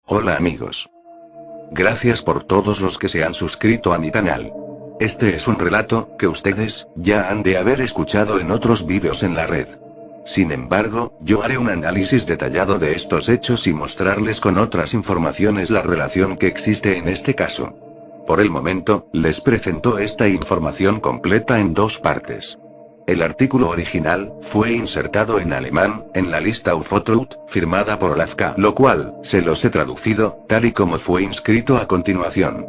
Hola amigos. Gracias por todos los que se han suscrito a mi canal. Este es un relato que ustedes ya han de haber escuchado en otros vídeos en la red. Sin embargo, yo haré un análisis detallado de estos hechos y mostrarles con otras informaciones la relación que existe en este caso. Por el momento, les presento esta información completa en dos partes. El artículo original fue insertado en alemán, en la lista Ufotrout, firmada por Olafka, lo cual se los he traducido, tal y como fue inscrito a continuación.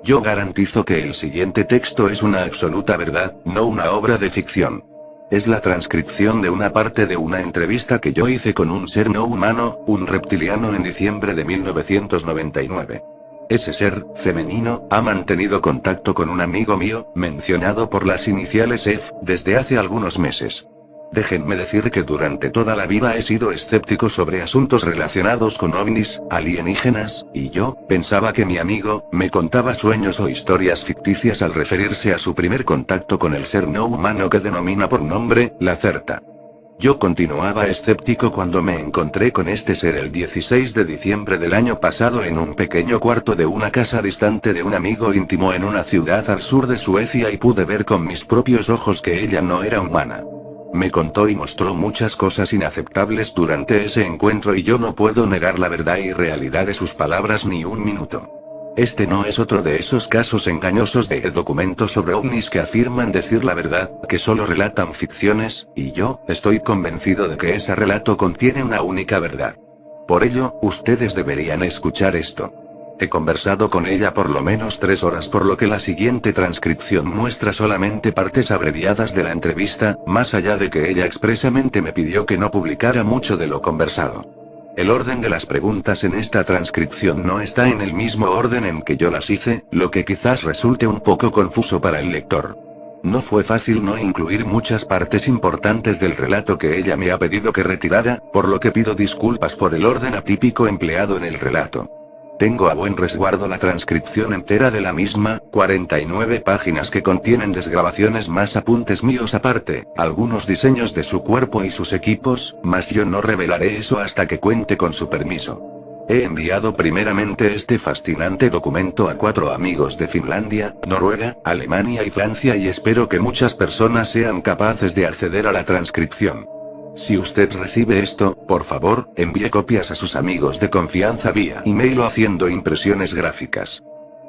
Yo garantizo que el siguiente texto es una absoluta verdad, no una obra de ficción. Es la transcripción de una parte de una entrevista que yo hice con un ser no humano, un reptiliano en diciembre de 1999. Ese ser, femenino, ha mantenido contacto con un amigo mío, mencionado por las iniciales F, desde hace algunos meses. Déjenme decir que durante toda la vida he sido escéptico sobre asuntos relacionados con ovnis, alienígenas, y yo pensaba que mi amigo me contaba sueños o historias ficticias al referirse a su primer contacto con el ser no humano que denomina por nombre, la Certa. Yo continuaba escéptico cuando me encontré con este ser el 16 de diciembre del año pasado en un pequeño cuarto de una casa distante de un amigo íntimo en una ciudad al sur de Suecia y pude ver con mis propios ojos que ella no era humana. Me contó y mostró muchas cosas inaceptables durante ese encuentro y yo no puedo negar la verdad y realidad de sus palabras ni un minuto. Este no es otro de esos casos engañosos de documentos sobre ovnis que afirman decir la verdad, que solo relatan ficciones, y yo estoy convencido de que ese relato contiene una única verdad. Por ello, ustedes deberían escuchar esto. He conversado con ella por lo menos 3 horas, por lo que la siguiente transcripción muestra solamente partes abreviadas de la entrevista, más allá de que ella expresamente me pidió que no publicara mucho de lo conversado. El orden de las preguntas en esta transcripción no está en el mismo orden en que yo las hice, lo que quizás resulte un poco confuso para el lector. No fue fácil no incluir muchas partes importantes del relato que ella me ha pedido que retirara, por lo que pido disculpas por el orden atípico empleado en el relato. Tengo a buen resguardo la transcripción entera de la misma, 49 páginas que contienen desgrabaciones más apuntes míos aparte, algunos diseños de su cuerpo y sus equipos, mas yo no revelaré eso hasta que cuente con su permiso. He enviado primeramente este fascinante documento a 4 amigos de Finlandia, Noruega, Alemania y Francia y espero que muchas personas sean capaces de acceder a la transcripción. Si usted recibe esto, por favor, envíe copias a sus amigos de confianza vía email o haciendo impresiones gráficas.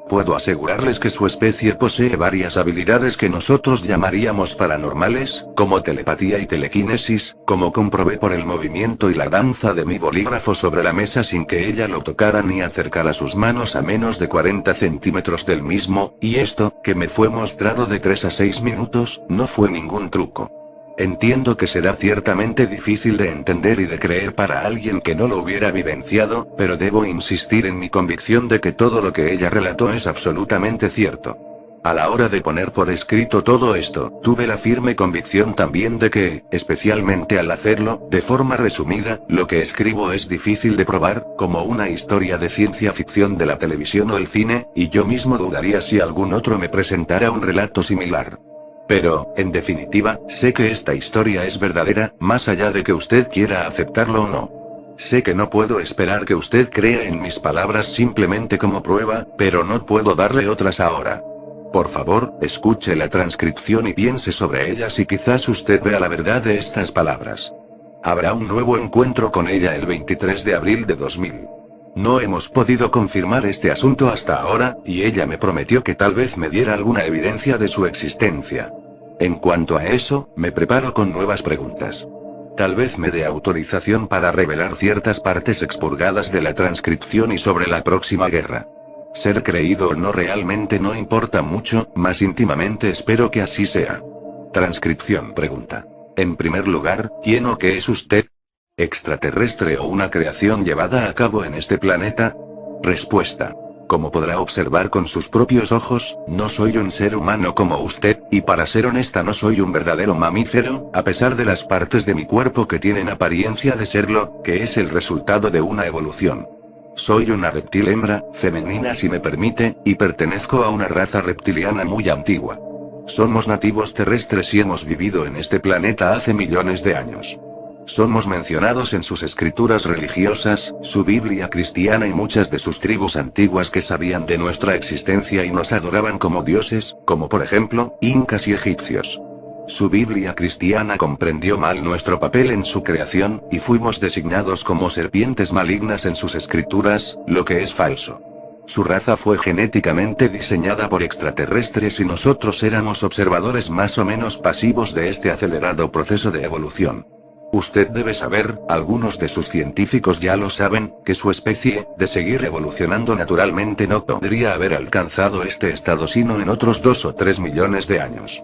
Puedo asegurarles que su especie posee varias habilidades que nosotros llamaríamos paranormales, como telepatía y telequinesis, como comprobé por el movimiento y la danza de mi bolígrafo sobre la mesa sin que ella lo tocara ni acercara sus manos a menos de 40 centímetros del mismo, y esto, que me fue mostrado de 3 a 6 minutos, no fue ningún truco. Entiendo que será ciertamente difícil de entender y de creer para alguien que no lo hubiera vivenciado, pero debo insistir en mi convicción de que todo lo que ella relató es absolutamente cierto. A la hora de poner por escrito todo esto, tuve la firme convicción también de que, especialmente al hacerlo, de forma resumida, lo que escribo es difícil de probar, como una historia de ciencia ficción de la televisión o el cine, y yo mismo dudaría si algún otro me presentara un relato similar. Pero, en definitiva, sé que esta historia es verdadera, más allá de que usted quiera aceptarlo o no. Sé que no puedo esperar que usted crea en mis palabras simplemente como prueba, pero no puedo darle otras ahora. Por favor, escuche la transcripción y piense sobre ellas y quizás usted vea la verdad de estas palabras. Habrá un nuevo encuentro con ella el 23 de abril de 2000. No hemos podido confirmar este asunto hasta ahora, y ella me prometió que tal vez me diera alguna evidencia de su existencia. En cuanto a eso, me preparo con nuevas preguntas. Tal vez me dé autorización para revelar ciertas partes expurgadas de la transcripción y sobre la próxima guerra. Ser creído o no realmente no importa mucho, más íntimamente espero que así sea. Transcripción pregunta. En primer lugar, ¿quién o qué es usted? ¿Extraterrestre o una creación llevada a cabo en este planeta? Respuesta. Como podrá observar con sus propios ojos, no soy un ser humano como usted, y para ser honesta no soy un verdadero mamífero, a pesar de las partes de mi cuerpo que tienen apariencia de serlo, que es el resultado de una evolución. Soy una reptil hembra, femenina si me permite, y pertenezco a una raza reptiliana muy antigua. Somos nativos terrestres y hemos vivido en este planeta hace millones de años. Somos mencionados en sus escrituras religiosas, su Biblia cristiana y muchas de sus tribus antiguas que sabían de nuestra existencia y nos adoraban como dioses, como por ejemplo, incas y egipcios. Su Biblia cristiana comprendió mal nuestro papel en su creación, y fuimos designados como serpientes malignas en sus escrituras, lo que es falso. Su raza fue genéticamente diseñada por extraterrestres y nosotros éramos observadores más o menos pasivos de este acelerado proceso de evolución. Usted debe saber, algunos de sus científicos ya lo saben, que su especie, de seguir evolucionando naturalmente no podría haber alcanzado este estado sino en otros 2 o 3 millones de años.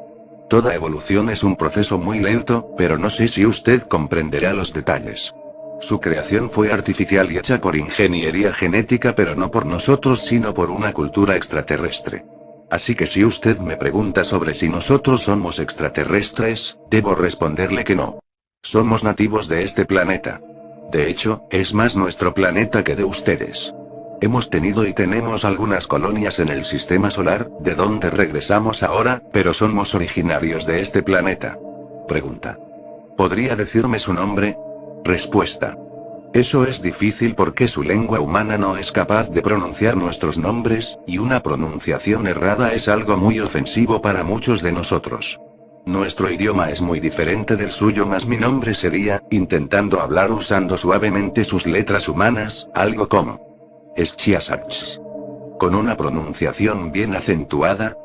Toda evolución es un proceso muy lento, pero no sé si usted comprenderá los detalles. Su creación fue artificial y hecha por ingeniería genética, pero no por nosotros sino por una cultura extraterrestre. Así que si usted me pregunta sobre si nosotros somos extraterrestres, debo responderle que no. Somos nativos de este planeta. De hecho, es más nuestro planeta que de ustedes. Hemos tenido y tenemos algunas colonias en el sistema solar, de donde regresamos ahora, pero somos originarios de este planeta. Pregunta. ¿Podría decirme su nombre? Respuesta. Eso es difícil porque su lengua humana no es capaz de pronunciar nuestros nombres, y una pronunciación errada es algo muy ofensivo para muchos de nosotros. Nuestro idioma es muy diferente del suyo, mas mi nombre sería, intentando hablar usando suavemente sus letras humanas, algo como Schiasach. Con una pronunciación bien acentuada.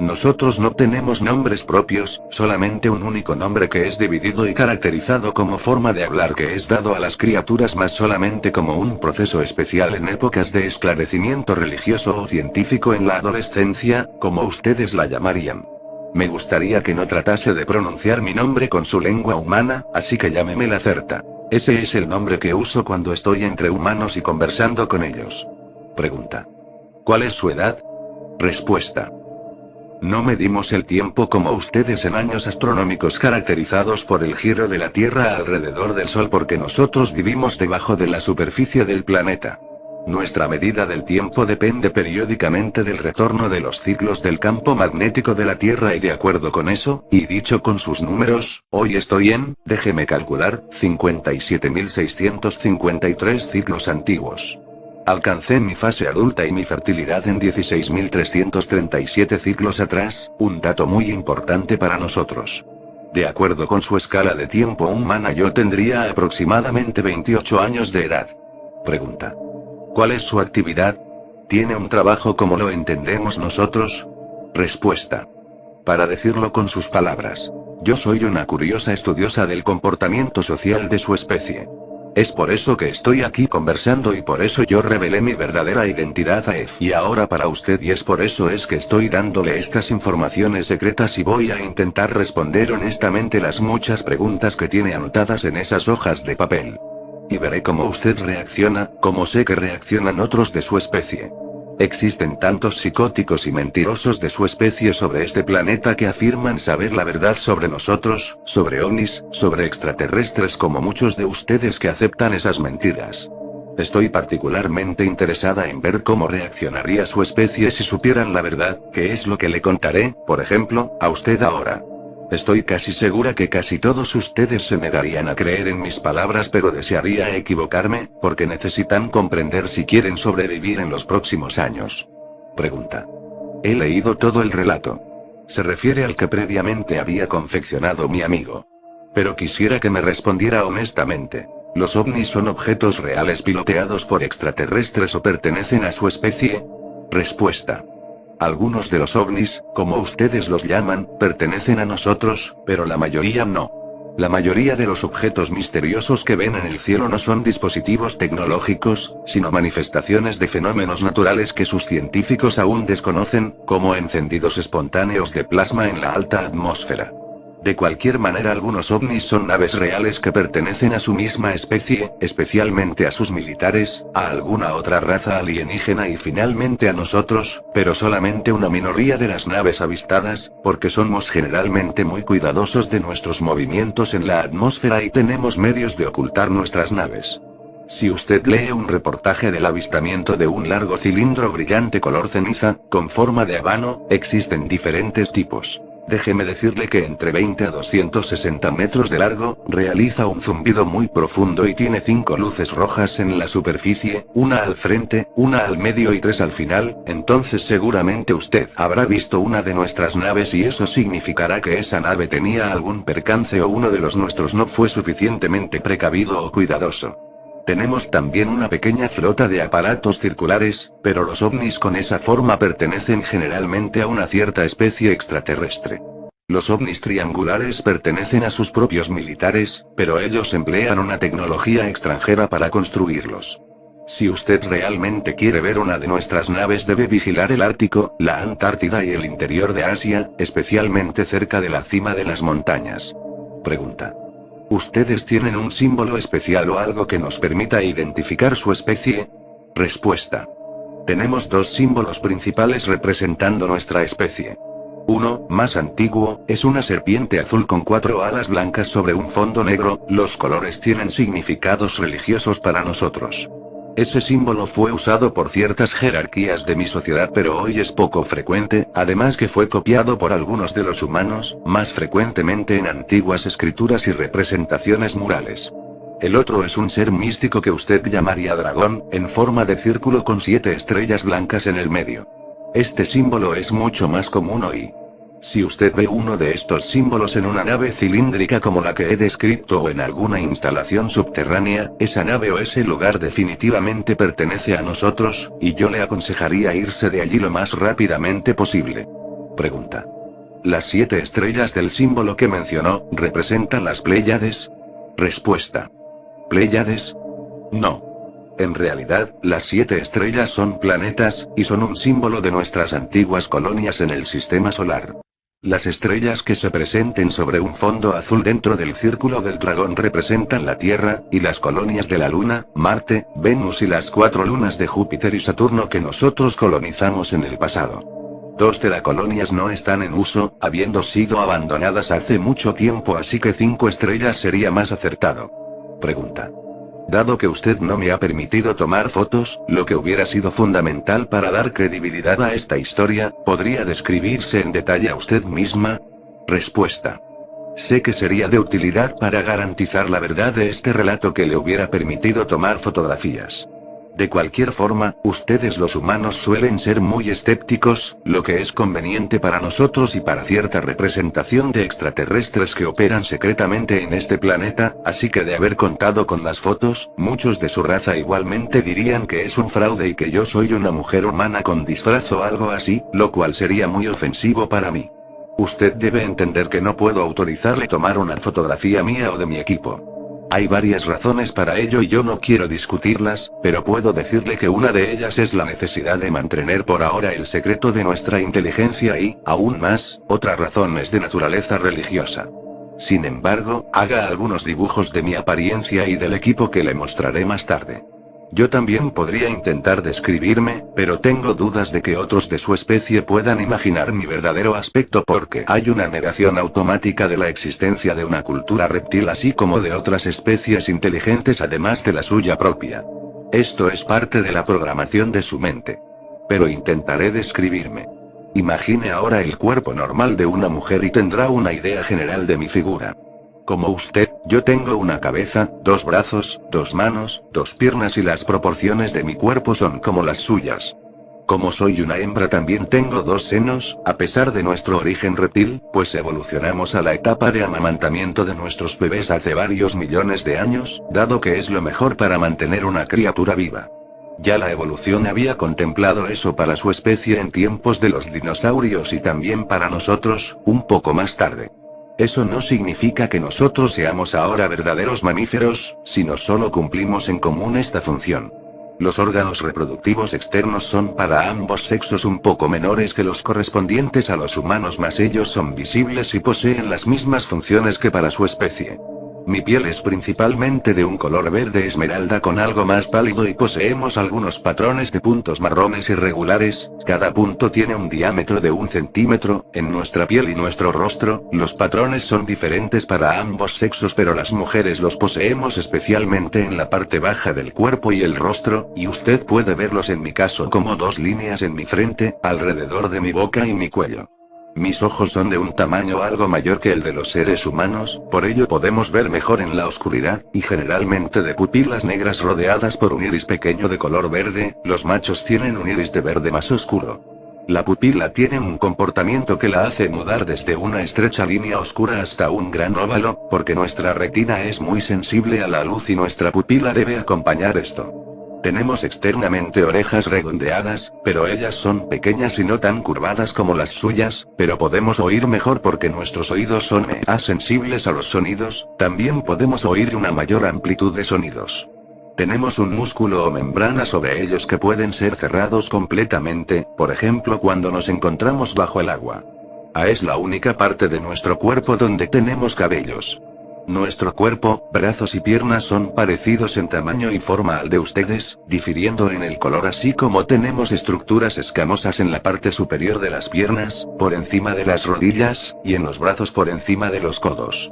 Nosotros no tenemos nombres propios, solamente un único nombre que es dividido y caracterizado como forma de hablar que es dado a las criaturas, más solamente como un proceso especial en épocas de esclarecimiento religioso o científico en la adolescencia, como ustedes la llamarían. Me gustaría que no tratase de pronunciar mi nombre con su lengua humana, así que llámeme Lacerta. Ese es el nombre que uso cuando estoy entre humanos y conversando con ellos. Pregunta. ¿Cuál es su edad? Respuesta. No medimos el tiempo como ustedes en años astronómicos caracterizados por el giro de la Tierra alrededor del Sol porque nosotros vivimos debajo de la superficie del planeta. Nuestra medida del tiempo depende periódicamente del retorno de los ciclos del campo magnético de la Tierra y de acuerdo con eso, y dicho con sus números, hoy estoy en, déjeme calcular, 57.653 ciclos antiguos. Alcancé mi fase adulta y mi fertilidad en 16.337 ciclos atrás, un dato muy importante para nosotros. De acuerdo con su escala de tiempo humana yo tendría aproximadamente 28 años de edad. Pregunta. ¿Cuál es su actividad? ¿Tiene un trabajo como lo entendemos nosotros? Respuesta. Para decirlo con sus palabras. Yo soy una curiosa estudiosa del comportamiento social de su especie. Es por eso que estoy aquí conversando y por eso yo revelé mi verdadera identidad a F. Y ahora para usted y es por eso es que estoy dándole estas informaciones secretas y voy a intentar responder honestamente las muchas preguntas que tiene anotadas en esas hojas de papel. Y veré cómo usted reacciona, como sé que reaccionan otros de su especie. Existen tantos psicóticos y mentirosos de su especie sobre este planeta que afirman saber la verdad sobre nosotros, sobre ovnis, sobre extraterrestres como muchos de ustedes que aceptan esas mentiras. Estoy particularmente interesada en ver cómo reaccionaría su especie si supieran la verdad, que es lo que le contaré, por ejemplo, a usted ahora. Estoy casi segura que casi todos ustedes se negarían a creer en mis palabras, pero desearía equivocarme, porque necesitan comprender si quieren sobrevivir en los próximos años. Pregunta. He leído todo el relato. Se refiere al que previamente había confeccionado mi amigo. Pero quisiera que me respondiera honestamente. ¿Los ovnis son objetos reales piloteados por extraterrestres o pertenecen a su especie? Respuesta. Algunos de los ovnis, como ustedes los llaman, pertenecen a nosotros, pero la mayoría no. La mayoría de los objetos misteriosos que ven en el cielo no son dispositivos tecnológicos, sino manifestaciones de fenómenos naturales que sus científicos aún desconocen, como encendidos espontáneos de plasma en la alta atmósfera. De cualquier manera, algunos ovnis son naves reales que pertenecen a su misma especie, especialmente a sus militares, a alguna otra raza alienígena y finalmente a nosotros, pero solamente una minoría de las naves avistadas, porque somos generalmente muy cuidadosos de nuestros movimientos en la atmósfera y tenemos medios de ocultar nuestras naves. Si usted lee un reportaje del avistamiento de un largo cilindro brillante color ceniza, con forma de habano, existen diferentes tipos. Déjeme decirle que entre 20 a 260 metros de largo, realiza un zumbido muy profundo y tiene 5 luces rojas en la superficie, una al frente, una al medio y 3 al final, entonces seguramente usted habrá visto una de nuestras naves y eso significará que esa nave tenía algún percance o uno de los nuestros no fue suficientemente precavido o cuidadoso. Tenemos también una pequeña flota de aparatos circulares, pero los ovnis con esa forma pertenecen generalmente a una cierta especie extraterrestre. Los ovnis triangulares pertenecen a sus propios militares, pero ellos emplean una tecnología extranjera para construirlos. Si usted realmente quiere ver una de nuestras naves debe vigilar el Ártico, la Antártida y el interior de Asia, especialmente cerca de la cima de las montañas. Pregunta. ¿Ustedes tienen un símbolo especial o algo que nos permita identificar su especie? Respuesta. Tenemos dos símbolos principales representando nuestra especie. Uno, más antiguo, es una serpiente azul con 4 alas blancas sobre un fondo negro, los colores tienen significados religiosos para nosotros. Ese símbolo fue usado por ciertas jerarquías de mi sociedad pero hoy es poco frecuente, además que fue copiado por algunos de los humanos, más frecuentemente en antiguas escrituras y representaciones murales. El otro es un ser místico que usted llamaría dragón, en forma de círculo con 7 estrellas blancas en el medio. Este símbolo es mucho más común hoy. Si usted ve uno de estos símbolos en una nave cilíndrica como la que he descrito o en alguna instalación subterránea, esa nave o ese lugar definitivamente pertenece a nosotros, y yo le aconsejaría irse de allí lo más rápidamente posible. Pregunta. ¿Las 7 estrellas del símbolo que mencionó, representan las Pléyades? Respuesta. ¿Pléyades? No. En realidad, las 7 estrellas son planetas, y son un símbolo de nuestras antiguas colonias en el sistema solar. Las estrellas que se presenten sobre un fondo azul dentro del círculo del dragón representan la Tierra, y las colonias de la Luna, Marte, Venus y las 4 lunas de Júpiter y Saturno que nosotros colonizamos en el pasado. 2 de las colonias no están en uso, habiendo sido abandonadas hace mucho tiempo, así que 5 estrellas sería más acertado. Pregunta. Dado que usted no me ha permitido tomar fotos, lo que hubiera sido fundamental para dar credibilidad a esta historia, ¿podría describirse en detalle a usted misma? Respuesta. Sé que sería de utilidad para garantizar la verdad de este relato que le hubiera permitido tomar fotografías. De cualquier forma, ustedes los humanos suelen ser muy escépticos, lo que es conveniente para nosotros y para cierta representación de extraterrestres que operan secretamente en este planeta, así que de haber contado con las fotos, muchos de su raza igualmente dirían que es un fraude y que yo soy una mujer humana con disfraz o algo así, lo cual sería muy ofensivo para mí. Usted debe entender que no puedo autorizarle tomar una fotografía mía o de mi equipo. Hay varias razones para ello y yo no quiero discutirlas, pero puedo decirle que una de ellas es la necesidad de mantener por ahora el secreto de nuestra inteligencia y, aún más, otra razón es de naturaleza religiosa. Sin embargo, haga algunos dibujos de mi apariencia y del equipo que le mostraré más tarde. Yo también podría intentar describirme, pero tengo dudas de que otros de su especie puedan imaginar mi verdadero aspecto porque hay una negación automática de la existencia de una cultura reptil así como de otras especies inteligentes además de la suya propia. Esto es parte de la programación de su mente. Pero intentaré describirme. Imagine ahora el cuerpo normal de una mujer y tendrá una idea general de mi figura. Como usted, yo tengo una cabeza, 2 brazos, 2 manos, 2 piernas y las proporciones de mi cuerpo son como las suyas. Como soy una hembra también tengo 2 senos, a pesar de nuestro origen reptil, pues evolucionamos a la etapa de amamantamiento de nuestros bebés hace varios millones de años, dado que es lo mejor para mantener una criatura viva. Ya la evolución había contemplado eso para su especie en tiempos de los dinosaurios y también para nosotros, un poco más tarde. Eso no significa que nosotros seamos ahora verdaderos mamíferos, sino solo cumplimos en común esta función. Los órganos reproductivos externos son para ambos sexos un poco menores que los correspondientes a los humanos, mas ellos son visibles y poseen las mismas funciones que para su especie. Mi piel es principalmente de un color verde esmeralda con algo más pálido y poseemos algunos patrones de puntos marrones irregulares, cada punto tiene un diámetro de 1 centímetro, en nuestra piel y nuestro rostro, los patrones son diferentes para ambos sexos pero las mujeres los poseemos especialmente en la parte baja del cuerpo y el rostro, y usted puede verlos en mi caso como 2 líneas en mi frente, alrededor de mi boca y mi cuello. Mis ojos son de un tamaño algo mayor que el de los seres humanos, por ello podemos ver mejor en la oscuridad, y generalmente de pupilas negras rodeadas por un iris pequeño de color verde. Los machos tienen un iris de verde más oscuro. La pupila tiene un comportamiento que la hace mudar desde una estrecha línea oscura hasta un gran óvalo, porque nuestra retina es muy sensible a la luz y nuestra pupila debe acompañar esto. Tenemos externamente orejas redondeadas, pero ellas son pequeñas y no tan curvadas como las suyas, pero podemos oír mejor porque nuestros oídos son más sensibles a los sonidos. También podemos oír una mayor amplitud de sonidos. Tenemos un músculo o membrana sobre ellos que pueden ser cerrados completamente, por ejemplo cuando nos encontramos bajo el agua. Es la única parte de nuestro cuerpo donde tenemos cabellos. Nuestro cuerpo, brazos y piernas son parecidos en tamaño y forma al de ustedes, difiriendo en el color así como tenemos estructuras escamosas en la parte superior de las piernas, por encima de las rodillas, y en los brazos por encima de los codos.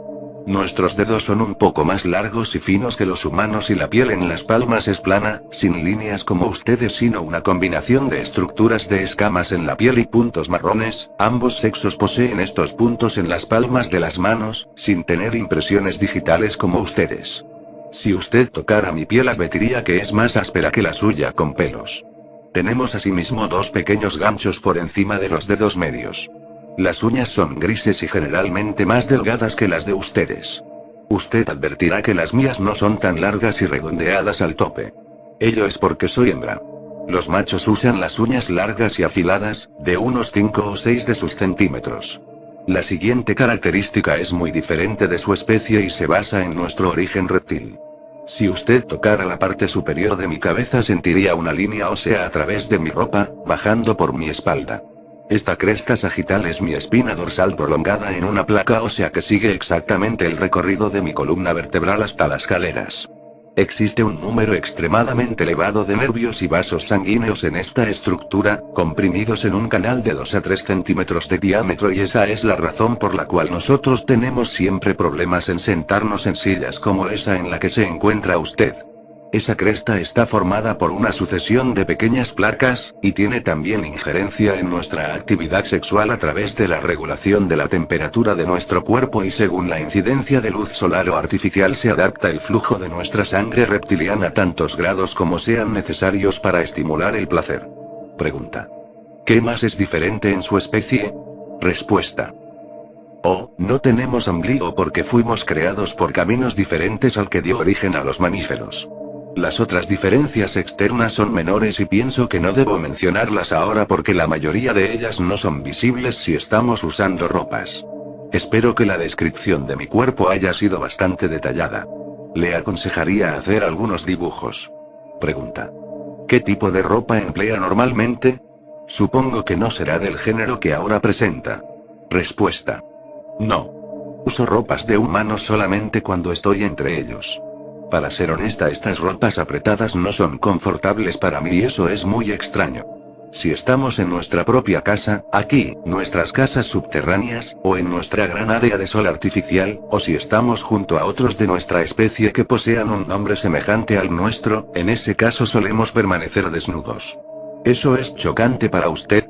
Nuestros dedos son un poco más largos y finos que los humanos y la piel en las palmas es plana, sin líneas como ustedes sino una combinación de estructuras de escamas en la piel y puntos marrones. Ambos sexos poseen estos puntos en las palmas de las manos, sin tener impresiones digitales como ustedes. Si usted tocara mi piel advertiría que es más áspera que la suya con pelos. Tenemos asimismo dos pequeños ganchos por encima de los dedos medios. Las uñas son grises y generalmente más delgadas que las de ustedes. Usted advertirá que las mías no son tan largas y redondeadas al tope. Ello es porque soy hembra. Los machos usan las uñas largas y afiladas, de unos 5 o 6 de sus centímetros. La siguiente característica es muy diferente de su especie y se basa en nuestro origen reptil. Si usted tocara la parte superior de mi cabeza sentiría una línea ósea a través de mi ropa, bajando por mi espalda. Esta cresta sagital es mi espina dorsal prolongada en una placa ósea que sigue exactamente el recorrido de mi columna vertebral hasta las caleras. Existe un número extremadamente elevado de nervios y vasos sanguíneos en esta estructura, comprimidos en un canal de 2 a 3 centímetros de diámetro y esa es la razón por la cual nosotros tenemos siempre problemas en sentarnos en sillas como esa en la que se encuentra usted. Esa cresta está formada por una sucesión de pequeñas placas, y tiene también injerencia en nuestra actividad sexual a través de la regulación de la temperatura de nuestro cuerpo y según la incidencia de luz solar o artificial se adapta el flujo de nuestra sangre reptiliana a tantos grados como sean necesarios para estimular el placer. Pregunta. ¿Qué más es diferente en su especie? Respuesta. No tenemos ombligo porque fuimos creados por caminos diferentes al que dio origen a los mamíferos. Las otras diferencias externas son menores y pienso que no debo mencionarlas ahora porque la mayoría de ellas no son visibles si estamos usando ropas. Espero que la descripción de mi cuerpo haya sido bastante detallada. Le aconsejaría hacer algunos dibujos. Pregunta. ¿Qué tipo de ropa emplea normalmente? Supongo que no será del género que ahora presenta. Respuesta. No. Uso ropas de humanos solamente cuando estoy entre ellos. Para ser honesta, estas ropas apretadas no son confortables para mí y eso es muy extraño. Si estamos en nuestra propia casa, aquí, nuestras casas subterráneas, o en nuestra gran área de sol artificial, o si estamos junto a otros de nuestra especie que posean un nombre semejante al nuestro, en ese caso solemos permanecer desnudos. ¿Eso es chocante para usted?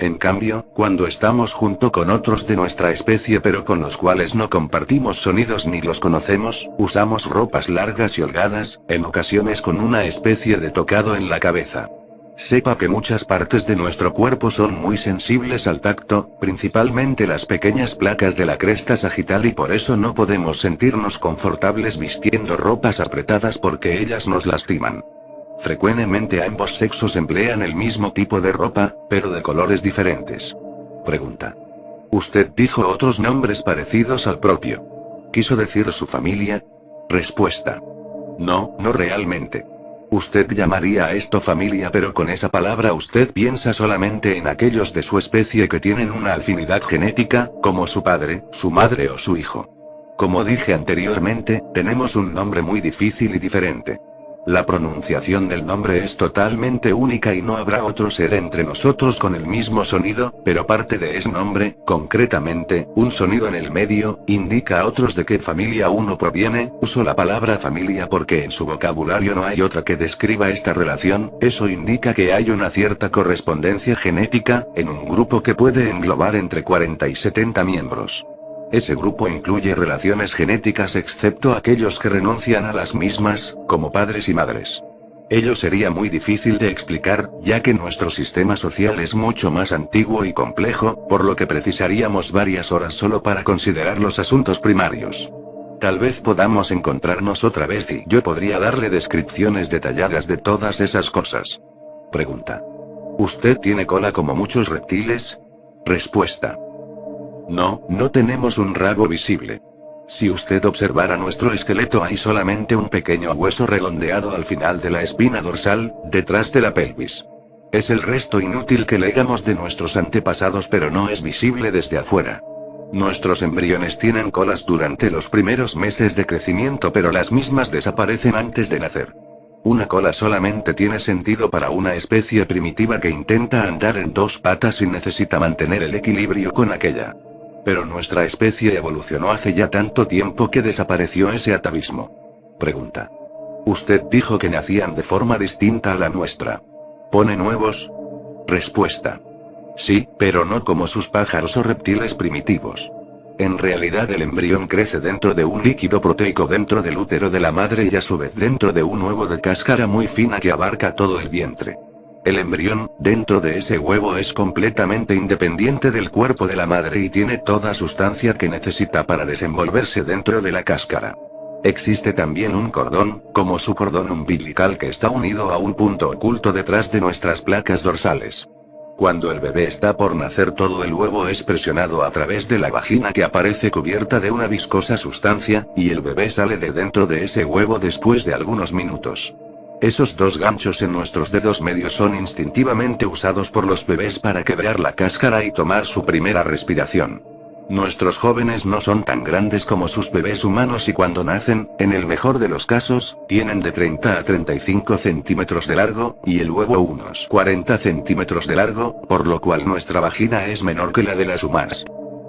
En cambio, cuando estamos junto con otros de nuestra especie pero con los cuales no compartimos sonidos ni los conocemos, usamos ropas largas y holgadas, en ocasiones con una especie de tocado en la cabeza. Sepa que muchas partes de nuestro cuerpo son muy sensibles al tacto, principalmente las pequeñas placas de la cresta sagital y por eso no podemos sentirnos confortables vistiendo ropas apretadas porque ellas nos lastiman. Frecuentemente ambos sexos emplean el mismo tipo de ropa, pero de colores diferentes. Pregunta. Usted dijo otros nombres parecidos al propio. ¿Quiso decir su familia? Respuesta. No, no realmente. Usted llamaría a esto familia pero con esa palabra usted piensa solamente en aquellos de su especie que tienen una afinidad genética, como su padre, su madre o su hijo. Como dije anteriormente, tenemos un nombre muy difícil y diferente. La pronunciación del nombre es totalmente única y no habrá otro ser entre nosotros con el mismo sonido, pero parte de ese nombre, concretamente, un sonido en el medio, indica a otros de qué familia uno proviene. Uso la palabra familia porque en su vocabulario no hay otra que describa esta relación. Eso indica que hay una cierta correspondencia genética, en un grupo que puede englobar entre 40 y 70 miembros. Ese grupo incluye relaciones genéticas excepto aquellos que renuncian a las mismas, como padres y madres. Ello sería muy difícil de explicar, ya que nuestro sistema social es mucho más antiguo y complejo, por lo que precisaríamos varias horas solo para considerar los asuntos primarios. Tal vez podamos encontrarnos otra vez y yo podría darle descripciones detalladas de todas esas cosas. Pregunta. ¿Usted tiene cola como muchos reptiles? Respuesta. No, no tenemos un rabo visible. Si usted observara nuestro esqueleto hay solamente un pequeño hueso redondeado al final de la espina dorsal, detrás de la pelvis. Es el resto inútil que legamos de nuestros antepasados pero no es visible desde afuera. Nuestros embriones tienen colas durante los primeros meses de crecimiento pero las mismas desaparecen antes de nacer. Una cola solamente tiene sentido para una especie primitiva que intenta andar en dos patas y necesita mantener el equilibrio con aquella. Pero nuestra especie evolucionó hace ya tanto tiempo que desapareció ese atavismo. Pregunta. Usted dijo que nacían de forma distinta a la nuestra. ¿Pone nuevos? Respuesta. Sí, pero no como sus pájaros o reptiles primitivos. En realidad el embrión crece dentro de un líquido proteico dentro del útero de la madre y a su vez dentro de un huevo de cáscara muy fina que abarca todo el vientre. El embrión, dentro de ese huevo es completamente independiente del cuerpo de la madre y tiene toda sustancia que necesita para desenvolverse dentro de la cáscara. Existe también un cordón, como su cordón umbilical que está unido a un punto oculto detrás de nuestras placas dorsales. Cuando el bebé está por nacer todo el huevo es presionado a través de la vagina que aparece cubierta de una viscosa sustancia, y el bebé sale de dentro de ese huevo después de algunos minutos. Esos dos ganchos en nuestros dedos medios son instintivamente usados por los bebés para quebrar la cáscara y tomar su primera respiración. Nuestros jóvenes no son tan grandes como sus bebés humanos y cuando nacen, en el mejor de los casos, tienen de 30 a 35 centímetros de largo, y el huevo unos 40 centímetros de largo, por lo cual nuestra vagina es menor que la de las humanas.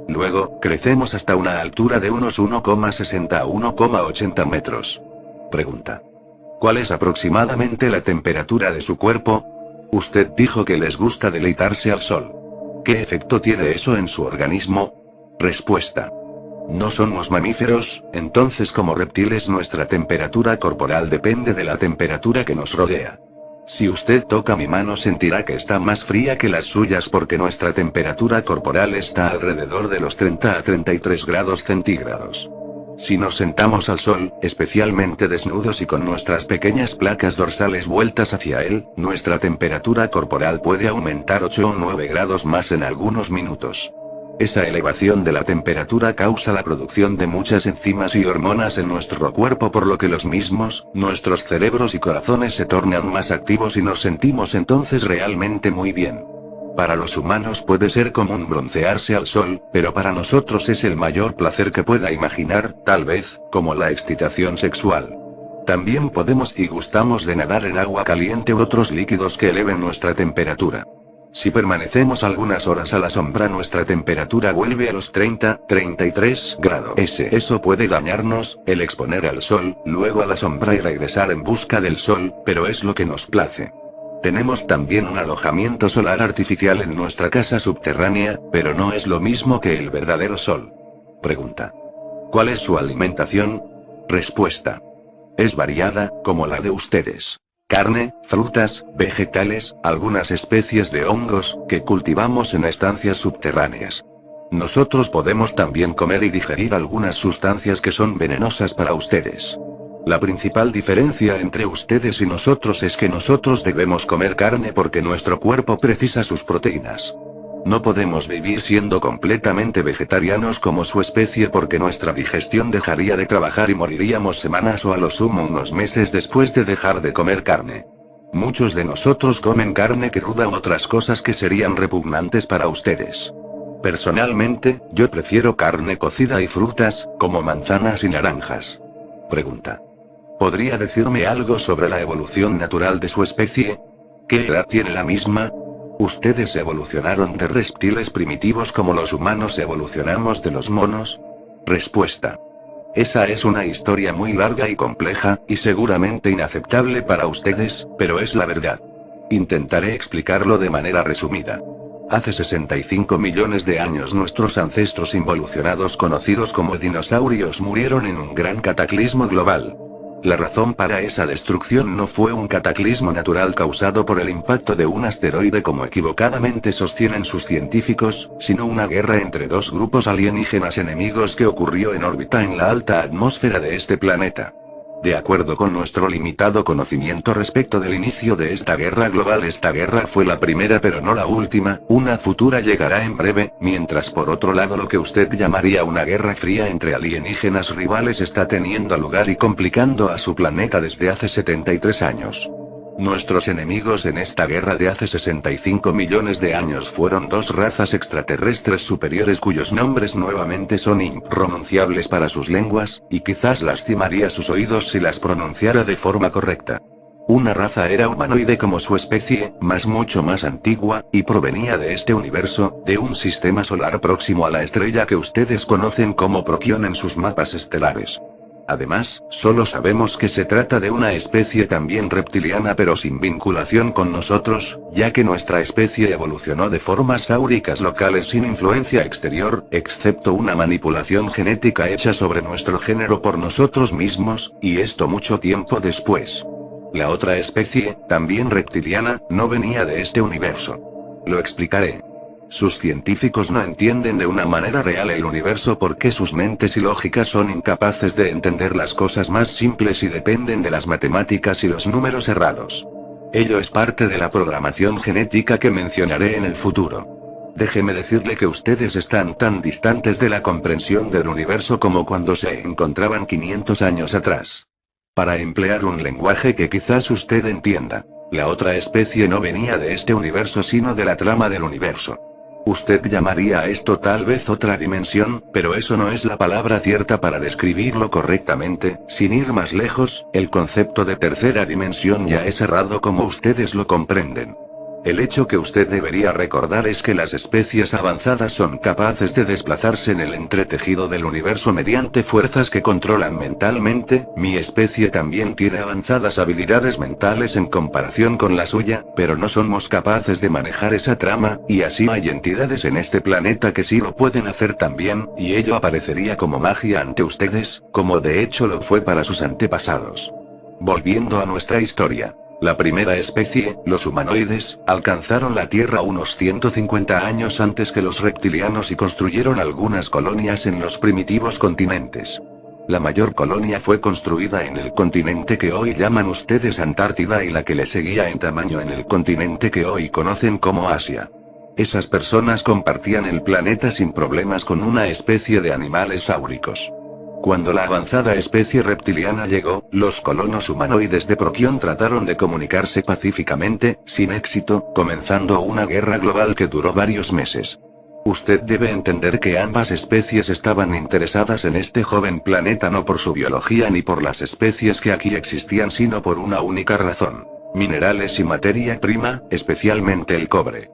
Luego, crecemos hasta una altura de unos 1,60 a 1,80 metros. Pregunta. ¿Cuál es aproximadamente la temperatura de su cuerpo? Usted dijo que les gusta deleitarse al sol. ¿Qué efecto tiene eso en su organismo? Respuesta. No somos mamíferos, entonces como reptiles nuestra temperatura corporal depende de la temperatura que nos rodea. Si usted toca mi mano sentirá que está más fría que las suyas porque nuestra temperatura corporal está alrededor de los 30 a 33 grados centígrados. Si nos sentamos al sol, especialmente desnudos y con nuestras pequeñas placas dorsales vueltas hacia él, nuestra temperatura corporal puede aumentar 8 o 9 grados más en algunos minutos. Esa elevación de la temperatura causa la producción de muchas enzimas y hormonas en nuestro cuerpo por lo que los mismos, nuestros cerebros y corazones se tornan más activos y nos sentimos entonces realmente muy bien. Para los humanos puede ser común broncearse al sol, pero para nosotros es el mayor placer que pueda imaginar, tal vez, como la excitación sexual. También podemos y gustamos de nadar en agua caliente u otros líquidos que eleven nuestra temperatura. Si permanecemos algunas horas a la sombra nuestra temperatura vuelve a los 30-33 grados. Eso puede dañarnos, el exponer al sol, luego a la sombra y regresar en busca del sol, pero es lo que nos place. Tenemos también un alojamiento solar artificial en nuestra casa subterránea, pero no es lo mismo que el verdadero sol. Pregunta. ¿Cuál es su alimentación? Respuesta. Es variada, como la de ustedes. Carne, frutas, vegetales, algunas especies de hongos, que cultivamos en estancias subterráneas. Nosotros podemos también comer y digerir algunas sustancias que son venenosas para ustedes. La principal diferencia entre ustedes y nosotros es que nosotros debemos comer carne porque nuestro cuerpo precisa sus proteínas. No podemos vivir siendo completamente vegetarianos como su especie porque nuestra digestión dejaría de trabajar y moriríamos semanas o a lo sumo unos meses después de dejar de comer carne. Muchos de nosotros comen carne cruda u otras cosas que serían repugnantes para ustedes. Personalmente, yo prefiero carne cocida y frutas, como manzanas y naranjas. Pregunta. ¿Podría decirme algo sobre la evolución natural de su especie? ¿Qué edad tiene la misma? ¿Ustedes evolucionaron de reptiles primitivos como los humanos evolucionamos de los monos? Respuesta. Esa es una historia muy larga y compleja, y seguramente inaceptable para ustedes, pero es la verdad. Intentaré explicarlo de manera resumida. Hace 65 millones de años nuestros ancestros involucionados conocidos como dinosaurios murieron en un gran cataclismo global. La razón para esa destrucción no fue un cataclismo natural causado por el impacto de un asteroide como equivocadamente sostienen sus científicos, sino una guerra entre dos grupos alienígenas enemigos que ocurrió en órbita en la alta atmósfera de este planeta. De acuerdo con nuestro limitado conocimiento respecto del inicio de esta guerra global, esta guerra fue la primera pero no la última, una futura llegará en breve, mientras por otro lado lo que usted llamaría una guerra fría entre alienígenas rivales está teniendo lugar y complicando a su planeta desde hace 73 años. Nuestros enemigos en esta guerra de hace 65 millones de años fueron dos razas extraterrestres superiores cuyos nombres nuevamente son impronunciables para sus lenguas, y quizás lastimaría sus oídos si las pronunciara de forma correcta. Una raza era humanoide como su especie, mas mucho más antigua, y provenía de este universo, de un sistema solar próximo a la estrella que ustedes conocen como Proquión en sus mapas estelares. Además, solo sabemos que se trata de una especie también reptiliana pero sin vinculación con nosotros, ya que nuestra especie evolucionó de formas sáuricas locales sin influencia exterior, excepto una manipulación genética hecha sobre nuestro género por nosotros mismos, y esto mucho tiempo después. La otra especie, también reptiliana, no venía de este universo. Lo explicaré. Sus científicos no entienden de una manera real el universo porque sus mentes y lógicas son incapaces de entender las cosas más simples y dependen de las matemáticas y los números errados. Ello es parte de la programación genética que mencionaré en el futuro. Déjeme decirle que ustedes están tan distantes de la comprensión del universo como cuando se encontraban 500 años atrás. Para emplear un lenguaje que quizás usted entienda, la otra especie no venía de este universo sino de la trama del universo. Usted llamaría a esto tal vez otra dimensión, pero eso no es la palabra cierta para describirlo correctamente. Sin ir más lejos, el concepto de tercera dimensión ya es errado como ustedes lo comprenden. El hecho que usted debería recordar es que las especies avanzadas son capaces de desplazarse en el entretejido del universo mediante fuerzas que controlan mentalmente. Mi especie también tiene avanzadas habilidades mentales en comparación con la suya, pero no somos capaces de manejar esa trama, y así hay entidades en este planeta que sí lo pueden hacer también, y ello aparecería como magia ante ustedes, como de hecho lo fue para sus antepasados. Volviendo a nuestra historia. La primera especie, los humanoides, alcanzaron la Tierra unos 150 años antes que los reptilianos y construyeron algunas colonias en los primitivos continentes. La mayor colonia fue construida en el continente que hoy llaman ustedes Antártida y la que le seguía en tamaño en el continente que hoy conocen como Asia. Esas personas compartían el planeta sin problemas con una especie de animales sáuricos. Cuando la avanzada especie reptiliana llegó, los colonos humanoides de Proquión trataron de comunicarse pacíficamente, sin éxito, comenzando una guerra global que duró varios meses. Usted debe entender que ambas especies estaban interesadas en este joven planeta no por su biología ni por las especies que aquí existían sino por una única razón: minerales y materia prima, especialmente el cobre.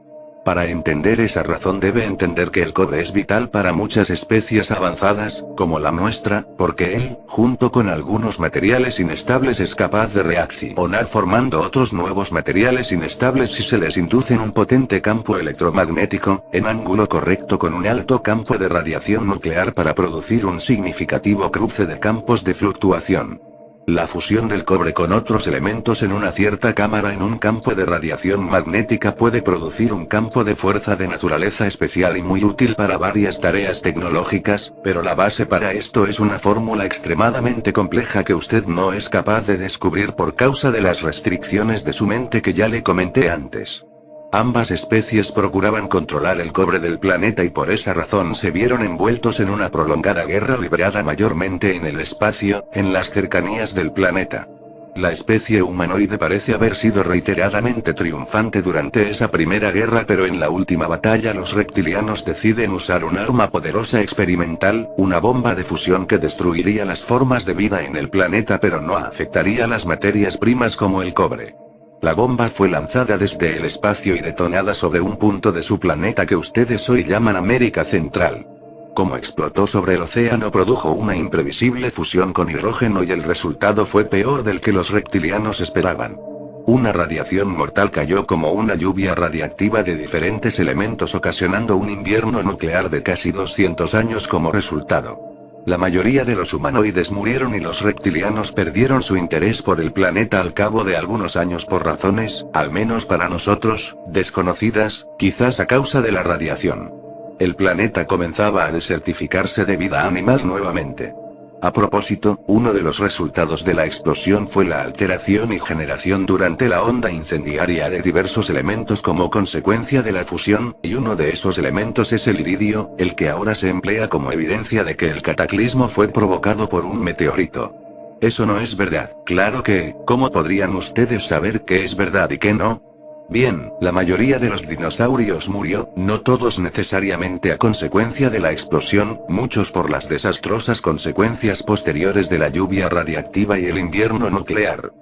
Para entender esa razón debe entender que el cobre es vital para muchas especies avanzadas, como la nuestra, porque él, junto con algunos materiales inestables es capaz de reaccionar formando otros nuevos materiales inestables si se les induce un potente campo electromagnético, en ángulo correcto con un alto campo de radiación nuclear para producir un significativo cruce de campos de fluctuación. La fusión del cobre con otros elementos en una cierta cámara en un campo de radiación magnética puede producir un campo de fuerza de naturaleza especial y muy útil para varias tareas tecnológicas, pero la base para esto es una fórmula extremadamente compleja que usted no es capaz de descubrir por causa de las restricciones de su mente que ya le comenté antes. Ambas especies procuraban controlar el cobre del planeta y por esa razón se vieron envueltos en una prolongada guerra librada mayormente en el espacio, en las cercanías del planeta. La especie humanoide parece haber sido reiteradamente triunfante durante esa primera guerra, pero en la última batalla los reptilianos deciden usar un arma poderosa experimental, una bomba de fusión que destruiría las formas de vida en el planeta pero no afectaría las materias primas como el cobre. La bomba fue lanzada desde el espacio y detonada sobre un punto de su planeta que ustedes hoy llaman América Central. Como explotó sobre el océano, produjo una imprevisible fusión con hidrógeno y el resultado fue peor del que los reptilianos esperaban. Una radiación mortal cayó como una lluvia radiactiva de diferentes elementos, ocasionando un invierno nuclear de casi 200 años como resultado. La mayoría de los humanoides murieron y los reptilianos perdieron su interés por el planeta al cabo de algunos años por razones, al menos para nosotros, desconocidas, quizás a causa de la radiación. El planeta comenzaba a desertificarse de vida animal nuevamente. A propósito, uno de los resultados de la explosión fue la alteración y generación durante la onda incendiaria de diversos elementos como consecuencia de la fusión, y uno de esos elementos es el iridio, el que ahora se emplea como evidencia de que el cataclismo fue provocado por un meteorito. Eso no es verdad. Claro que, ¿cómo podrían ustedes saber qué es verdad y qué no? Bien, la mayoría de los dinosaurios murió, no todos necesariamente a consecuencia de la explosión, muchos por las desastrosas consecuencias posteriores de la lluvia radiactiva y el invierno nuclear.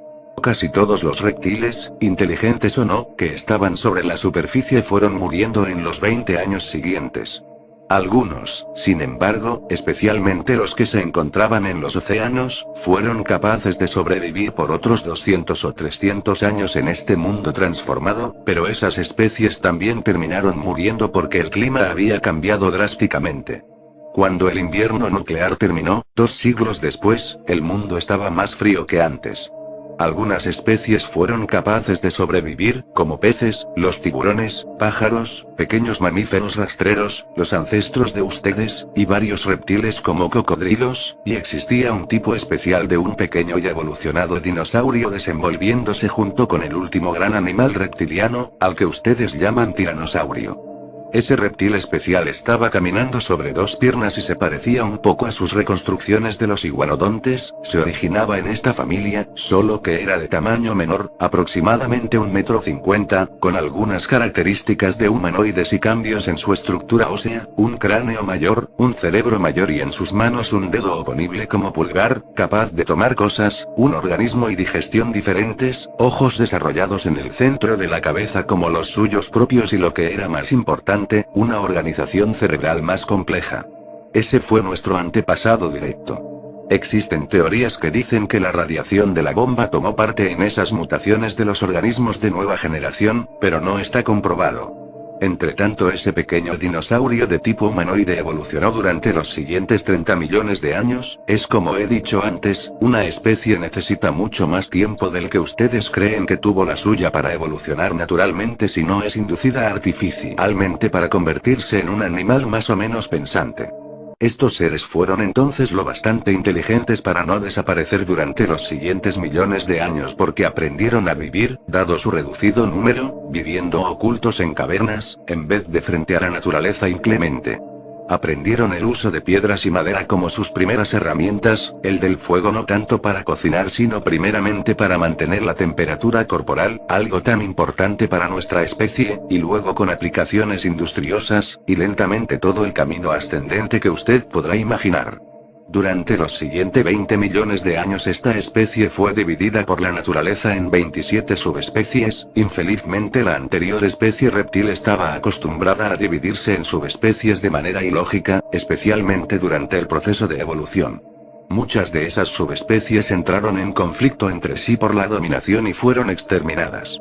Casi todos los reptiles, inteligentes o no, que estaban sobre la superficie fueron muriendo en los 20 años siguientes. Algunos, sin embargo, especialmente los que se encontraban en los océanos, fueron capaces de sobrevivir por otros 200 o 300 años en este mundo transformado, pero esas especies también terminaron muriendo porque el clima había cambiado drásticamente. Cuando el invierno nuclear terminó, 2 siglos después, el mundo estaba más frío que antes. Algunas especies fueron capaces de sobrevivir, como peces, los tiburones, pájaros, pequeños mamíferos rastreros, los ancestros de ustedes, y varios reptiles como cocodrilos, y existía un tipo especial de un pequeño y evolucionado dinosaurio desenvolviéndose junto con el último gran animal reptiliano, al que ustedes llaman tiranosaurio. Ese reptil especial estaba caminando sobre 2 piernas y se parecía un poco a sus reconstrucciones de los iguanodontes, se originaba en esta familia, solo que era de tamaño menor, aproximadamente 1,50 m, con algunas características de humanoides y cambios en su estructura ósea, un cráneo mayor, un cerebro mayor y en sus manos un dedo oponible como pulgar, capaz de tomar cosas, un organismo y digestión diferentes, ojos desarrollados en el centro de la cabeza como los suyos propios y lo que era más importante, una organización cerebral más compleja. Ese fue nuestro antepasado directo. Existen teorías que dicen que la radiación de la bomba tomó parte en esas mutaciones de los organismos de nueva generación, pero no está comprobado. Entretanto, ese pequeño dinosaurio de tipo humanoide evolucionó durante los siguientes 30 millones de años, es como he dicho antes, una especie necesita mucho más tiempo del que ustedes creen que tuvo la suya para evolucionar naturalmente si no es inducida artificialmente para convertirse en un animal más o menos pensante. Estos seres fueron entonces lo bastante inteligentes para no desaparecer durante los siguientes millones de años porque aprendieron a vivir, dado su reducido número, viviendo ocultos en cavernas, en vez de frente a la naturaleza inclemente. Aprendieron el uso de piedras y madera como sus primeras herramientas, el del fuego no tanto para cocinar sino primeramente para mantener la temperatura corporal, algo tan importante para nuestra especie, y luego con aplicaciones industriosas, y lentamente todo el camino ascendente que usted podrá imaginar. Durante los siguientes 20 millones de años esta especie fue dividida por la naturaleza en 27 subespecies, infelizmente la anterior especie reptil estaba acostumbrada a dividirse en subespecies de manera ilógica, especialmente durante el proceso de evolución. Muchas de esas subespecies entraron en conflicto entre sí por la dominación y fueron exterminadas.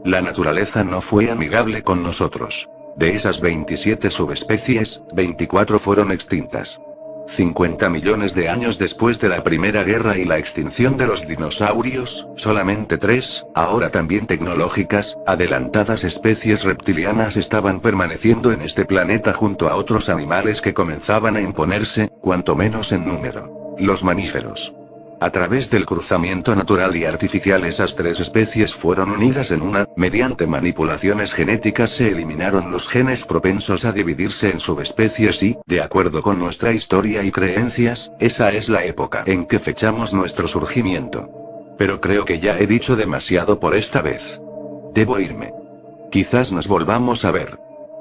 La naturaleza no fue amigable con nosotros. De esas 27 subespecies, 24 fueron extintas. 50 millones de años después de la Primera Guerra y la extinción de los dinosaurios, solamente 3, ahora también tecnológicas, adelantadas especies reptilianas estaban permaneciendo en este planeta junto a otros animales que comenzaban a imponerse, cuanto menos en número: los mamíferos. A través del cruzamiento natural y artificial esas 3 especies fueron unidas en una, mediante manipulaciones genéticas se eliminaron los genes propensos a dividirse en subespecies y, de acuerdo con nuestra historia y creencias, esa es la época en que fechamos nuestro surgimiento. Pero creo que ya he dicho demasiado por esta vez. Debo irme. Quizás nos volvamos a ver.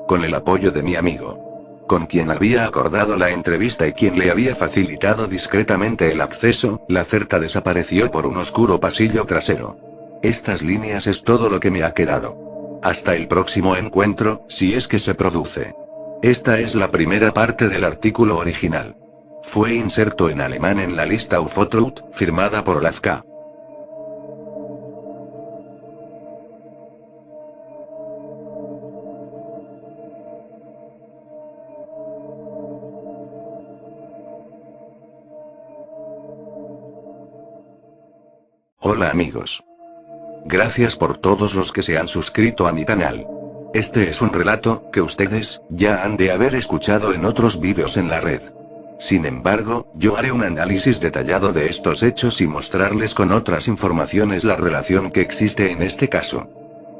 Con el apoyo de mi amigo, con quien había acordado la entrevista y quien le había facilitado discretamente el acceso, la Certa desapareció por un oscuro pasillo trasero. Estas líneas es todo lo que me ha quedado. Hasta el próximo encuentro, si es que se produce. Esta es la primera parte del artículo original. Fue inserto en alemán en la lista UFO-Truth, firmada por Olaf K. Hola amigos. Gracias por todos los que se han suscrito a mi canal. Este es un relato que ustedes ya han de haber escuchado en otros vídeos en la red. Sin embargo, yo haré un análisis detallado de estos hechos y mostrarles con otras informaciones la relación que existe en este caso.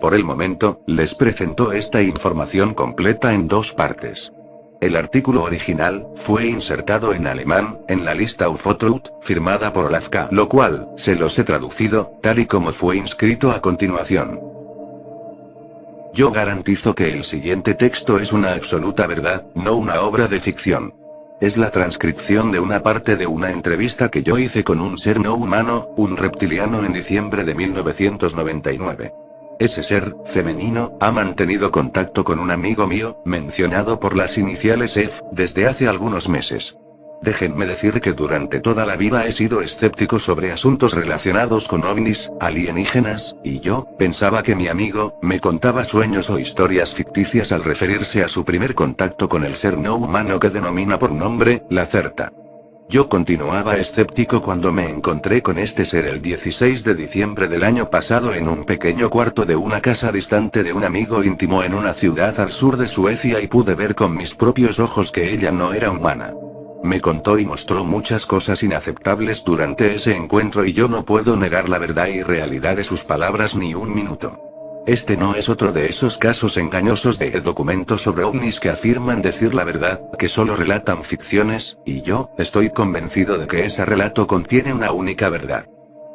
Por el momento, les presento esta información completa en dos partes. El artículo original fue insertado en alemán, en la lista UFO-Truth, firmada por Olaf K., lo cual, se los he traducido, tal y como fue inscrito a continuación. Yo garantizo que el siguiente texto es una absoluta verdad, no una obra de ficción. Es la transcripción de una parte de una entrevista que yo hice con un ser no humano, un reptiliano en diciembre de 1999. Ese ser, femenino, ha mantenido contacto con un amigo mío, mencionado por las iniciales F, desde hace algunos meses. Déjenme decir que durante toda la vida he sido escéptico sobre asuntos relacionados con ovnis, alienígenas, y yo pensaba que mi amigo me contaba sueños o historias ficticias al referirse a su primer contacto con el ser no humano que denomina por nombre, la Certa. Yo continuaba escéptico cuando me encontré con este ser el 16 de diciembre del año pasado en un pequeño cuarto de una casa distante de un amigo íntimo en una ciudad al sur de Suecia y pude ver con mis propios ojos que ella no era humana. Me contó y mostró muchas cosas inaceptables durante ese encuentro y yo no puedo negar la verdad y realidad de sus palabras ni un minuto. Este no es otro de esos casos engañosos de documentos sobre ovnis que afirman decir la verdad, que solo relatan ficciones, y yo estoy convencido de que ese relato contiene una única verdad.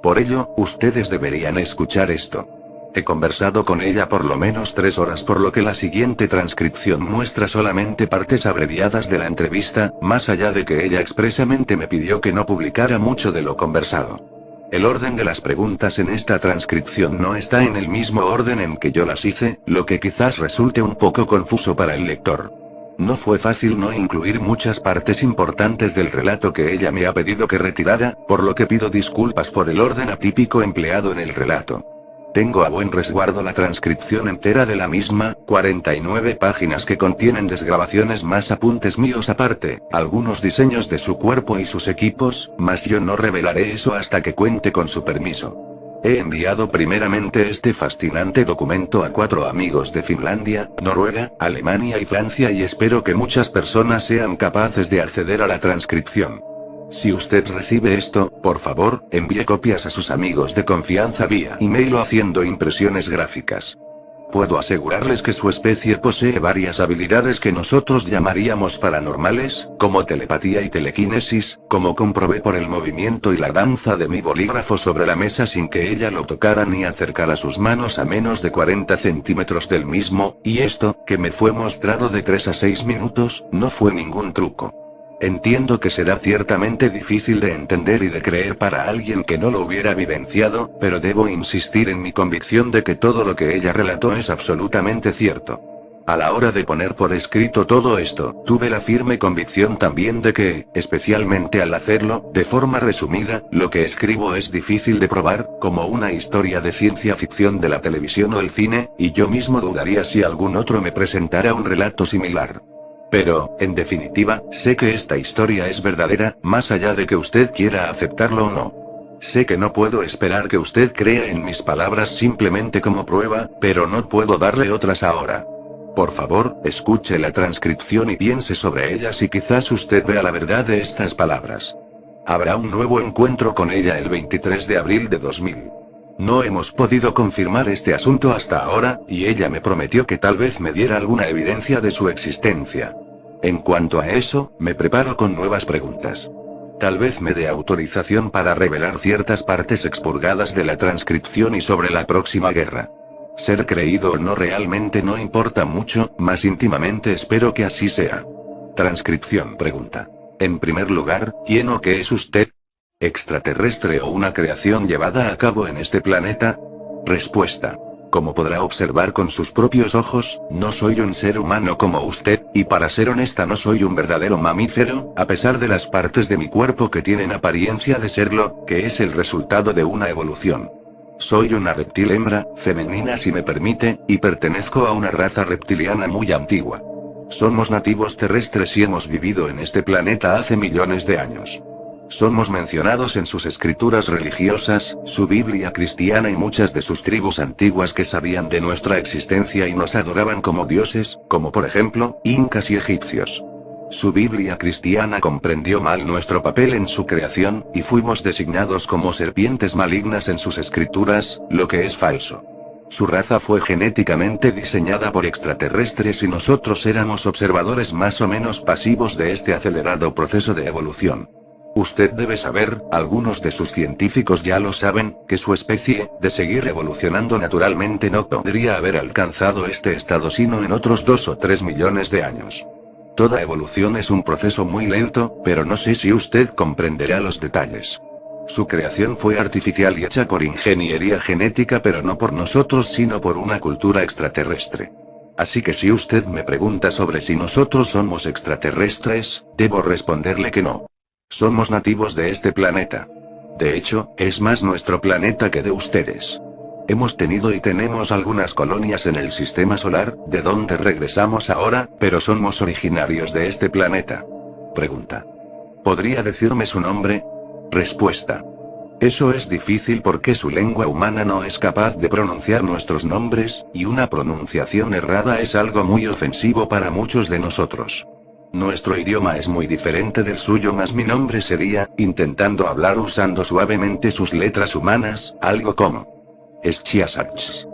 Por ello, ustedes deberían escuchar esto. He conversado con ella por lo menos 3 horas, por lo que la siguiente transcripción muestra solamente partes abreviadas de la entrevista, más allá de que ella expresamente me pidió que no publicara mucho de lo conversado. El orden de las preguntas en esta transcripción no está en el mismo orden en que yo las hice, lo que quizás resulte un poco confuso para el lector. No fue fácil no incluir muchas partes importantes del relato que ella me ha pedido que retirara, por lo que pido disculpas por el orden atípico empleado en el relato. Tengo a buen resguardo la transcripción entera de la misma, 49 páginas que contienen desgrabaciones más apuntes míos aparte, algunos diseños de su cuerpo y sus equipos, mas yo no revelaré eso hasta que cuente con su permiso. He enviado primeramente este fascinante documento a 4 amigos de Finlandia, Noruega, Alemania y Francia y espero que muchas personas sean capaces de acceder a la transcripción. Si usted recibe esto, por favor, envíe copias a sus amigos de confianza vía email o haciendo impresiones gráficas. Puedo asegurarles que su especie posee varias habilidades que nosotros llamaríamos paranormales, como telepatía y telequinesis, como comprobé por el movimiento y la danza de mi bolígrafo sobre la mesa sin que ella lo tocara ni acercara sus manos a menos de 40 centímetros del mismo, y esto, que me fue mostrado de 3 a 6 minutos, no fue ningún truco. Entiendo que será ciertamente difícil de entender y de creer para alguien que no lo hubiera vivenciado, pero debo insistir en mi convicción de que todo lo que ella relató es absolutamente cierto. A la hora de poner por escrito todo esto, tuve la firme convicción también de que, especialmente al hacerlo, de forma resumida, lo que escribo es difícil de probar, como una historia de ciencia ficción de la televisión o el cine, y yo mismo dudaría si algún otro me presentara un relato similar. Pero, en definitiva, sé que esta historia es verdadera, más allá de que usted quiera aceptarlo o no. Sé que no puedo esperar que usted crea en mis palabras simplemente como prueba, pero no puedo darle otras ahora. Por favor, escuche la transcripción y piense sobre ellas y quizás usted vea la verdad de estas palabras. Habrá un nuevo encuentro con ella el 23 de abril de 2000. No hemos podido confirmar este asunto hasta ahora, y ella me prometió que tal vez me diera alguna evidencia de su existencia. En cuanto a eso, me preparo con nuevas preguntas. Tal vez me dé autorización para revelar ciertas partes expurgadas de la transcripción y sobre la próxima guerra. Ser creído o no realmente no importa mucho, más íntimamente espero que así sea. Transcripción pregunta. En primer lugar, ¿quién o qué es usted? ¿Extraterrestre o una creación llevada a cabo en este planeta? Respuesta. Como podrá observar con sus propios ojos, no soy un ser humano como usted, y para ser honesta no soy un verdadero mamífero, a pesar de las partes de mi cuerpo que tienen apariencia de serlo, que es el resultado de una evolución. Soy una reptil hembra, femenina si me permite, y pertenezco a una raza reptiliana muy antigua. Somos nativos terrestres y hemos vivido en este planeta hace millones de años. Somos mencionados en sus escrituras religiosas, su Biblia cristiana y muchas de sus tribus antiguas que sabían de nuestra existencia y nos adoraban como dioses, como por ejemplo, incas y egipcios. Su Biblia cristiana comprendió mal nuestro papel en su creación, y fuimos designados como serpientes malignas en sus escrituras, lo que es falso. Su raza fue genéticamente diseñada por extraterrestres y nosotros éramos observadores más o menos pasivos de este acelerado proceso de evolución. Usted debe saber, algunos de sus científicos ya lo saben, que su especie, de seguir evolucionando naturalmente no podría haber alcanzado este estado sino en otros 2 o 3 millones de años. Toda evolución es un proceso muy lento, pero no sé si usted comprenderá los detalles. Su creación fue artificial y hecha por ingeniería genética, pero no por nosotros sino por una cultura extraterrestre. Así que si usted me pregunta sobre si nosotros somos extraterrestres, debo responderle que no. Somos nativos de este planeta. De hecho, es más nuestro planeta que de ustedes. Hemos tenido y tenemos algunas colonias en el sistema solar, de donde regresamos ahora, pero somos originarios de este planeta. Pregunta. ¿Podría decirme su nombre? Respuesta. Eso es difícil porque su lengua humana no es capaz de pronunciar nuestros nombres, y una pronunciación errada es algo muy ofensivo para muchos de nosotros. Nuestro idioma es muy diferente del suyo, más mi nombre sería, intentando hablar usando suavemente sus letras humanas, algo como Schiasachs.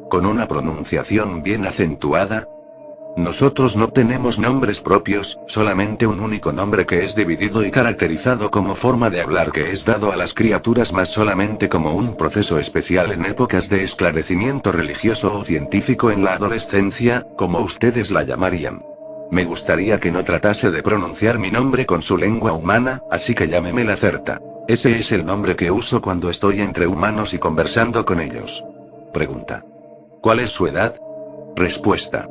Con una pronunciación bien acentuada. Nosotros no tenemos nombres propios, solamente un único nombre que es dividido y caracterizado como forma de hablar que es dado a las criaturas, más solamente como un proceso especial en épocas de esclarecimiento religioso o científico en la adolescencia, como ustedes la llamarían. Me gustaría que no tratase de pronunciar mi nombre con su lengua humana, así que llámeme Lacerta. Ese es el nombre que uso cuando estoy entre humanos y conversando con ellos. Pregunta. ¿Cuál es su edad? Respuesta.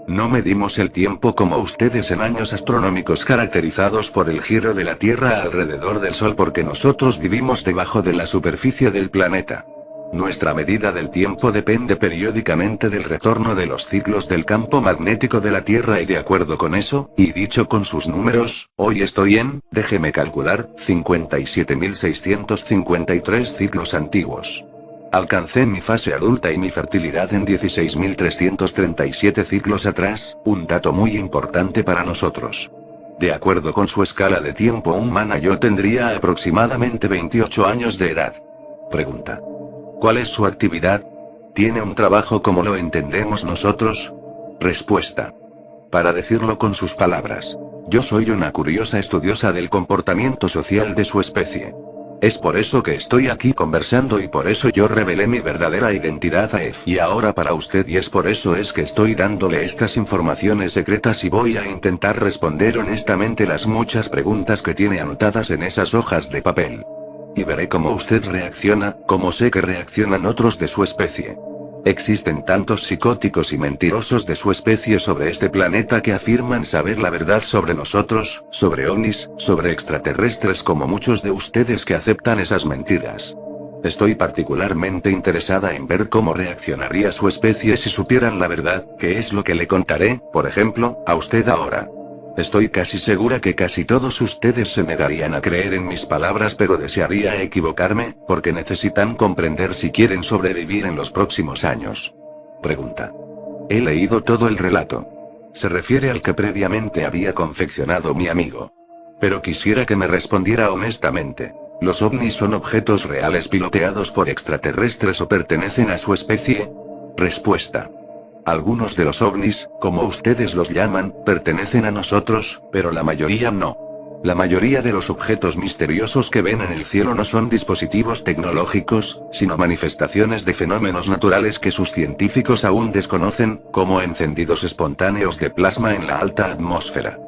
No medimos el tiempo como ustedes en años astronómicos caracterizados por el giro de la Tierra alrededor del Sol porque nosotros vivimos debajo de la superficie del planeta. Nuestra medida del tiempo depende periódicamente del retorno de los ciclos del campo magnético de la Tierra y de acuerdo con eso, y dicho con sus números, hoy estoy en, déjeme calcular, 57.653 ciclos antiguos. Alcancé mi fase adulta y mi fertilidad en 16.337 ciclos atrás, un dato muy importante para nosotros. De acuerdo con su escala de tiempo humana yo tendría aproximadamente 28 años de edad. Pregunta. ¿Cuál es su actividad? ¿Tiene un trabajo como lo entendemos nosotros? Respuesta. Para decirlo con sus palabras. Yo soy una curiosa estudiosa del comportamiento social de su especie. Es por eso que estoy aquí conversando y por eso yo revelé mi verdadera identidad a Ef y ahora para usted y es por eso es que estoy dándole estas informaciones secretas y voy a intentar responder honestamente las muchas preguntas que tiene anotadas en esas hojas de papel. Y veré cómo usted reacciona, como sé que reaccionan otros de su especie. Existen tantos psicóticos y mentirosos de su especie sobre este planeta que afirman saber la verdad sobre nosotros, sobre ovnis, sobre extraterrestres como muchos de ustedes que aceptan esas mentiras. Estoy particularmente interesada en ver cómo reaccionaría su especie si supieran la verdad, que es lo que le contaré, por ejemplo, a usted ahora. Estoy casi segura que casi todos ustedes se negarían a creer en mis palabras, pero desearía equivocarme, porque necesitan comprender si quieren sobrevivir en los próximos años. Pregunta. He leído todo el relato. Se refiere al que previamente había confeccionado mi amigo. Pero quisiera que me respondiera honestamente. ¿Los ovnis son objetos reales piloteados por extraterrestres o pertenecen a su especie? Respuesta. Algunos de los ovnis, como ustedes los llaman, pertenecen a nosotros, pero la mayoría no. La mayoría de los objetos misteriosos que ven en el cielo no son dispositivos tecnológicos, sino manifestaciones de fenómenos naturales que sus científicos aún desconocen, como encendidos espontáneos de plasma en la alta atmósfera.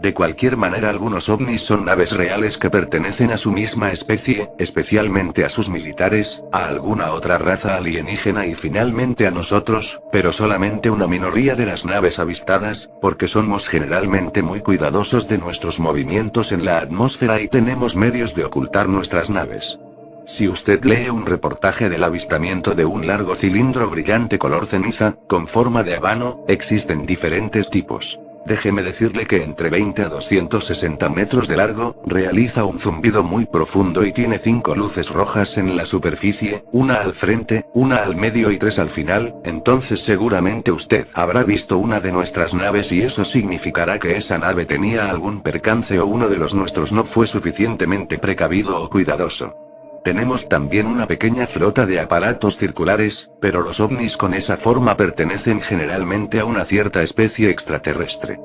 De cualquier manera, algunos ovnis son naves reales que pertenecen a su misma especie, especialmente a sus militares, a alguna otra raza alienígena y finalmente a nosotros, pero solamente una minoría de las naves avistadas, porque somos generalmente muy cuidadosos de nuestros movimientos en la atmósfera y tenemos medios de ocultar nuestras naves. Si usted lee un reportaje del avistamiento de un largo cilindro brillante color ceniza, con forma de habano, existen diferentes tipos. Déjeme decirle que entre 20 a 260 metros de largo, realiza un zumbido muy profundo y tiene 5 luces rojas en la superficie, una al frente, una al medio y 3 al final, entonces seguramente usted habrá visto una de nuestras naves y eso significará que esa nave tenía algún percance o uno de los nuestros no fue suficientemente precavido o cuidadoso. Tenemos también una pequeña flota de aparatos circulares, pero los ovnis con esa forma pertenecen generalmente a una cierta especie extraterrestre.